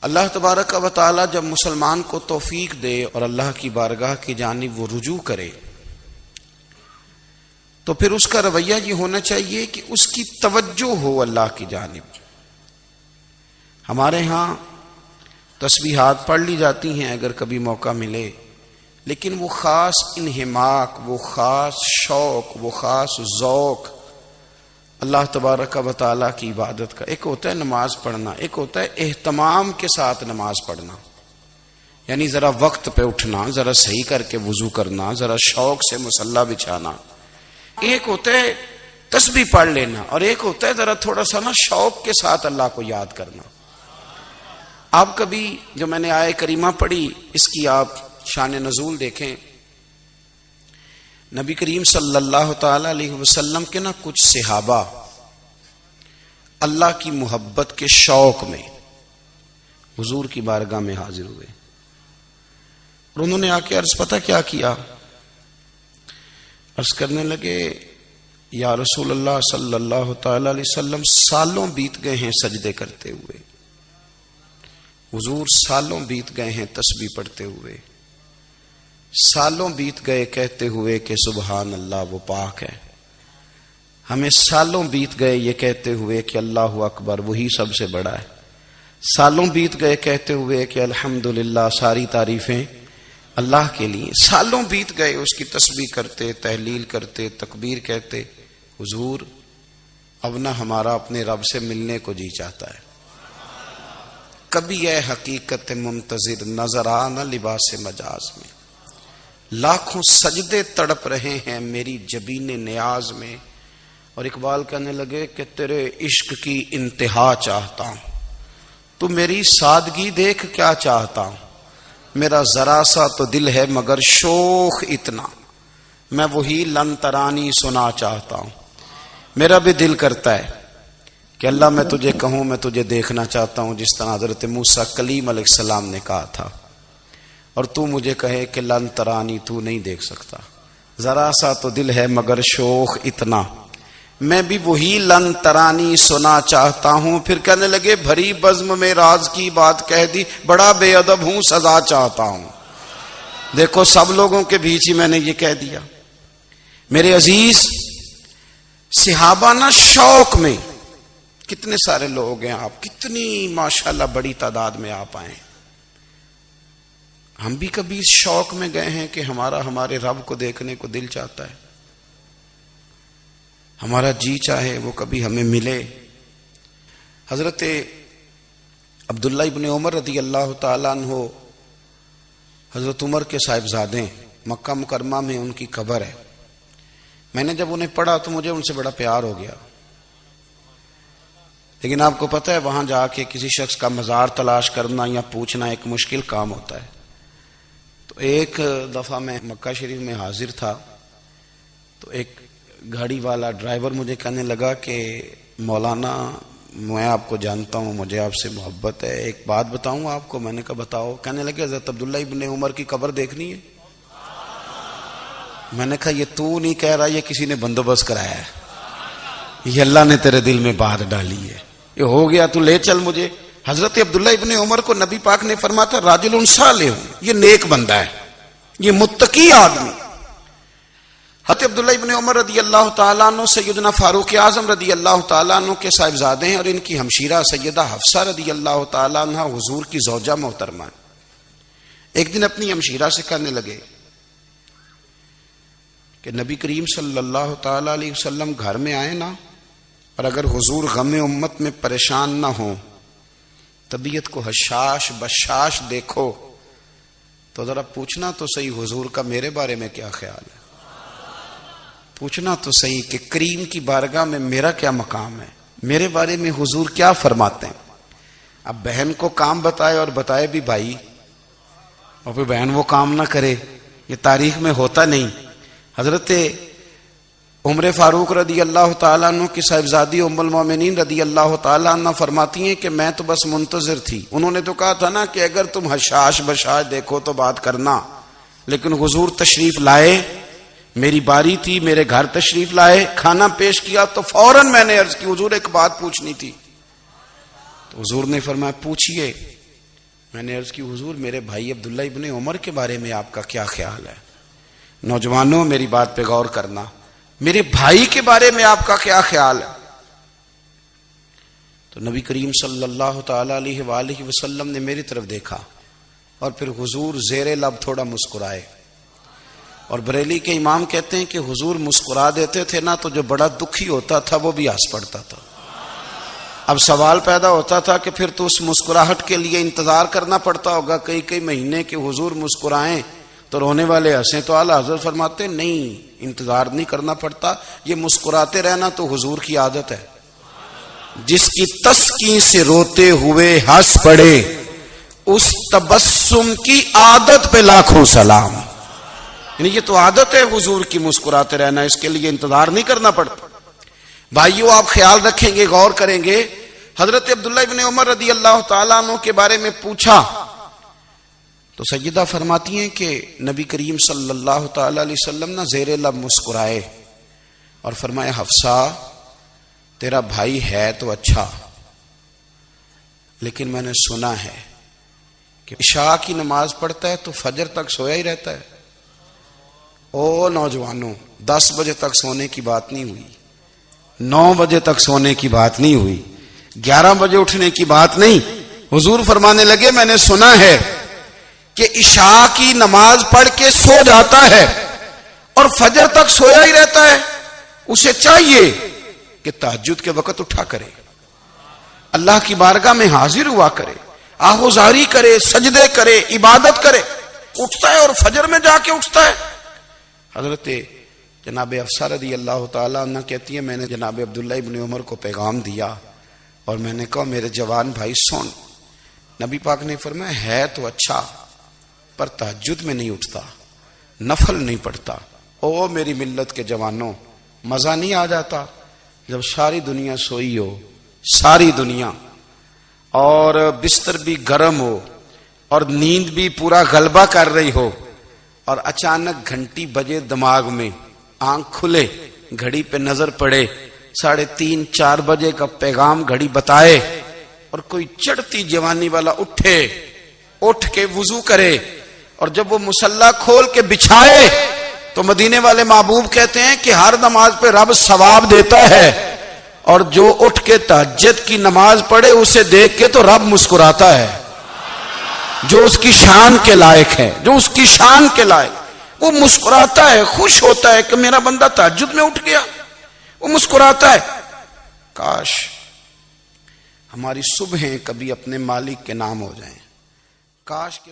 اللہ تبارک و تعالی جب مسلمان کو توفیق دے اور اللہ کی بارگاہ کی جانب وہ رجوع کرے تو پھر اس کا رویہ یہ ہونا چاہیے کہ اس کی توجہ ہو اللہ کی جانب۔ ہمارے ہاں تسبیحات پڑھ لی جاتی ہیں اگر کبھی موقع ملے، لیکن وہ خاص انہماک، وہ خاص شوق، وہ خاص ذوق اللہ تبارک و تعالیٰ کی عبادت کا، ایک ہوتا ہے نماز پڑھنا، ایک ہوتا ہے اہتمام کے ساتھ نماز پڑھنا، یعنی ذرا وقت پہ اٹھنا، ذرا صحیح کر کے وضو کرنا، ذرا شوق سے مصلی بچھانا۔ ایک ہوتا ہے تسبیح پڑھ لینا اور ایک ہوتا ہے ذرا تھوڑا سا نا شوق کے ساتھ اللہ کو یاد کرنا۔ آپ کبھی جو میں نے آیہ کریمہ پڑھی اس کی آپ شان نزول دیکھیں، نبی کریم صلی اللہ تعالی علیہ وسلم کے نا کچھ صحابہ اللہ کی محبت کے شوق میں حضور کی بارگاہ میں حاضر ہوئے اور انہوں نے آ کے عرض پتہ کیا کیا، عرض کرنے لگے یا رسول اللہ صلی اللہ تعالی علیہ وسلم سالوں بیت گئے ہیں سجدے کرتے ہوئے، حضور سالوں بیت گئے ہیں تسبیح پڑھتے ہوئے، سالوں بیت گئے کہتے ہوئے کہ سبحان اللہ وہ پاک ہے، ہمیں سالوں بیت گئے یہ کہتے ہوئے کہ اللہ اکبر وہی سب سے بڑا ہے، سالوں بیت گئے کہتے ہوئے کہ الحمدللہ ساری تعریفیں اللہ کے لیے، سالوں بیت گئے اس کی تسبیح کرتے، تحلیل کرتے، تکبیر کہتے۔ حضور اب نہ ہمارا اپنے رب سے ملنے کو جی چاہتا ہے، کبھی اے حقیقت منتظر نظر آ نہ لباس مجاز میں، لاکھوں سجدے تڑپ رہے ہیں میری جبین نیاز میں۔ اور اقبال کہنے لگے کہ تیرے عشق کی انتہا چاہتا ہوں، تو میری سادگی دیکھ کیا چاہتا ہوں، میرا ذرا سا تو دل ہے مگر شوق اتنا، میں وہی لن ترانی سنا چاہتا ہوں۔ میرا بھی دل کرتا ہے کہ اللہ میں تجھے کہوں میں تجھے دیکھنا چاہتا ہوں، جس طرح حضرت موسیٰ کلیم علیہ السلام نے کہا تھا، اور تو مجھے کہے کہ لن ترانی تو نہیں دیکھ سکتا، ذرا سا تو دل ہے مگر شوق اتنا، میں بھی وہی لن ترانی سنا چاہتا ہوں۔ پھر کہنے لگے بھری بزم میں راز کی بات کہہ دی، بڑا بے ادب ہوں سزا چاہتا ہوں۔ دیکھو سب لوگوں کے بیچ ہی میں نے یہ کہہ دیا۔ میرے عزیز صحابہ نا شوق میں، کتنے سارے لوگ ہیں آپ، کتنی ماشاءاللہ بڑی تعداد میں آپ آئے، ہم بھی کبھی اس شوق میں گئے ہیں کہ ہمارے رب کو دیکھنے کو دل چاہتا ہے، ہمارا جی چاہے وہ کبھی ہمیں ملے۔ حضرت عبداللہ ابن عمر رضی اللہ تعالیٰ عنہ حضرت عمر کے صاحبزادے، مکہ مکرمہ میں ان کی قبر ہے۔ میں نے جب انہیں پڑھا تو مجھے ان سے بڑا پیار ہو گیا، لیکن آپ کو پتہ ہے وہاں جا کے کسی شخص کا مزار تلاش کرنا یا پوچھنا ایک مشکل کام ہوتا ہے۔ تو ایک دفعہ میں مکہ شریف میں حاضر تھا، تو ایک گاڑی والا ڈرائیور مجھے کہنے لگا کہ مولانا میں آپ کو جانتا ہوں، مجھے آپ سے محبت ہے، ایک بات بتاؤں آپ کو۔ میں نے کہا بتاؤ۔ کہنے لگے حضرت عبداللہ ابن عمر کی قبر دیکھنی ہے۔ میں نے کہا یہ تو نہیں کہہ رہا، یہ کسی نے بندوبست کرایا ہے، یہ اللہ نے تیرے دل میں بات ڈالی ہے، یہ ہو گیا تو لے چل مجھے۔ حضرت عبداللہ ابن عمر کو نبی پاک نے فرمایا تھا راجل صالح، یہ نیک بندہ ہے، یہ متقی آدمی۔ حضرت عبداللہ ابن عمر رضی اللہ تعالیٰ عنہ سیدنا فاروق اعظم رضی اللہ تعالیٰ عنہ کے صاحبزادے ہیں، اور ان کی ہمشیرہ سیدہ حفصہ رضی اللہ تعالیٰ عنہ حضور کی زوجہ محترمہ۔ ایک دن اپنی ہمشیرہ سے کہنے لگے کہ نبی کریم صلی اللہ تعالیٰ علیہ وسلم گھر میں آئے نا، اور اگر حضور غم امت میں پریشان نہ ہوں، طبیعت کو حشاش بشاش دیکھو تو ذرا پوچھنا تو صحیح حضور کا میرے بارے میں کیا خیال ہے، پوچھنا تو صحیح کہ کریم کی بارگاہ میں میرا کیا مقام ہے، میرے بارے میں حضور کیا فرماتے ہیں۔ اب بہن کو کام بتائے اور بتائے بھی بھائی، اور پھر بہن وہ کام نہ کرے، یہ تاریخ میں ہوتا نہیں۔ حضرت عمر فاروق رضی اللہ تعالیٰ عنہ کی صاحبزادی ام المومنین رضی اللہ تعالیٰ عنہ فرماتی ہیں کہ میں تو بس منتظر تھی، انہوں نے تو کہا تھا نا کہ اگر تم حشاش بشاش دیکھو تو بات کرنا، لیکن حضور تشریف لائے، میری باری تھی، میرے گھر تشریف لائے، کھانا پیش کیا تو فوراً میں نے عرض کی حضور ایک بات پوچھنی تھی۔ تو حضور نے فرمایا پوچھئے۔ میں نے عرض کی حضور میرے بھائی عبداللہ ابن عمر کے بارے میں آپ کا کیا خیال ہے؟ نوجوانوں میری بات پہ غور کرنا، میرے بھائی کے بارے میں آپ کا کیا خیال ہے؟ تو نبی کریم صلی اللہ تعالی علیہ وآلہ وسلم نے میری طرف دیکھا اور پھر حضور زیر لب تھوڑا مسکرائے، اور بریلی کے امام کہتے ہیں کہ حضور مسکرا دیتے تھے نا تو جو بڑا دکھی ہوتا تھا وہ بھی ہنس پڑتا تھا۔ اب سوال پیدا ہوتا تھا کہ پھر تو اس مسکراہٹ کے لیے انتظار کرنا پڑتا ہوگا کئی مہینے کہ حضور مسکرائیں تو رونے والے ہنسیں، تو اعلیٰ حضرت فرماتے نہیں، انتظار نہیں کرنا پڑتا، یہ مسکراتے رہنا تو حضور کی عادت ہے۔ جس کی تسکین سے روتے ہوئے ہنس پڑے اس تبسم کی عادت پہ لاکھوں سلام، یعنی یہ تو عادت ہے حضور کی مسکراتے رہنا، اس کے لیے انتظار نہیں کرنا پڑتا۔ بھائیو آپ خیال رکھیں گے، غور کریں گے، حضرت عبداللہ ابن عمر رضی اللہ تعالیٰ عنہ کے بارے میں پوچھا تو سیدہ فرماتی ہیں کہ نبی کریم صلی اللہ تعالیٰ علیہ وسلم نہ زیر لب مسکرائے اور فرمایا حفصہ تیرا بھائی ہے تو اچھا، لیکن میں نے سنا ہے کہ عشاء کی نماز پڑھتا ہے تو فجر تک سویا ہی رہتا ہے۔ او نوجوانوں، 10 بجے تک سونے کی بات نہیں ہوئی، 9 بجے تک سونے کی بات نہیں ہوئی، 11 بجے اٹھنے کی بات نہیں۔ حضور فرمانے لگے میں نے سنا ہے کہ عشاء کی نماز پڑھ کے سو جاتا ہے اور فجر تک سویا ہی رہتا ہے، اسے چاہیے کہ تہجد کے وقت اٹھا کرے، اللہ کی بارگاہ میں حاضر ہوا کرے، آہوزاری کرے، سجدے کرے، عبادت کرے، اٹھتا ہے اور فجر میں جا کے اٹھتا ہے۔ حضرت جناب حفصہ رضی اللہ تعالیٰ عنہ کہتی ہے میں نے جناب عبداللہ ابن عمر کو پیغام دیا اور میں نے کہا میرے جوان بھائی سن، نبی پاک نے فرمایا ہے تو اچھا پر تہجد میں نہیں اٹھتا، نفل نہیں پڑھتا۔ او میری ملت کے جوانوں، مزہ نہیں آ جاتا جب ساری دنیا سوئی ہو، ساری دنیا، اور بستر بھی گرم ہو اور نیند بھی پورا غلبہ کر رہی ہو، اور اچانک گھنٹی بجے دماغ میں، آنکھ کھلے، گھڑی پہ نظر پڑے، 3:30 4 بجے کا پیغام گھڑی بتائے، اور کوئی چڑھتی جوانی والا اٹھ کے وضو کرے، اور جب وہ مصلی کھول کے بچھائے تو مدینے والے محبوب کہتے ہیں کہ ہر نماز پہ رب ثواب دیتا ہے، اور جو اٹھ کے تہجد کی نماز پڑھے اسے دیکھ کے تو رب مسکراتا ہے، جو اس کی شان کے لائق ہے، جو اس کی شان کے لائق، وہ مسکراتا ہے، خوش ہوتا ہے کہ میرا بندہ تہجد میں اٹھ گیا، وہ مسکراتا ہے۔ کاش ہماری صبحیں کبھی اپنے مالک کے نام ہو جائیں، کاش کہ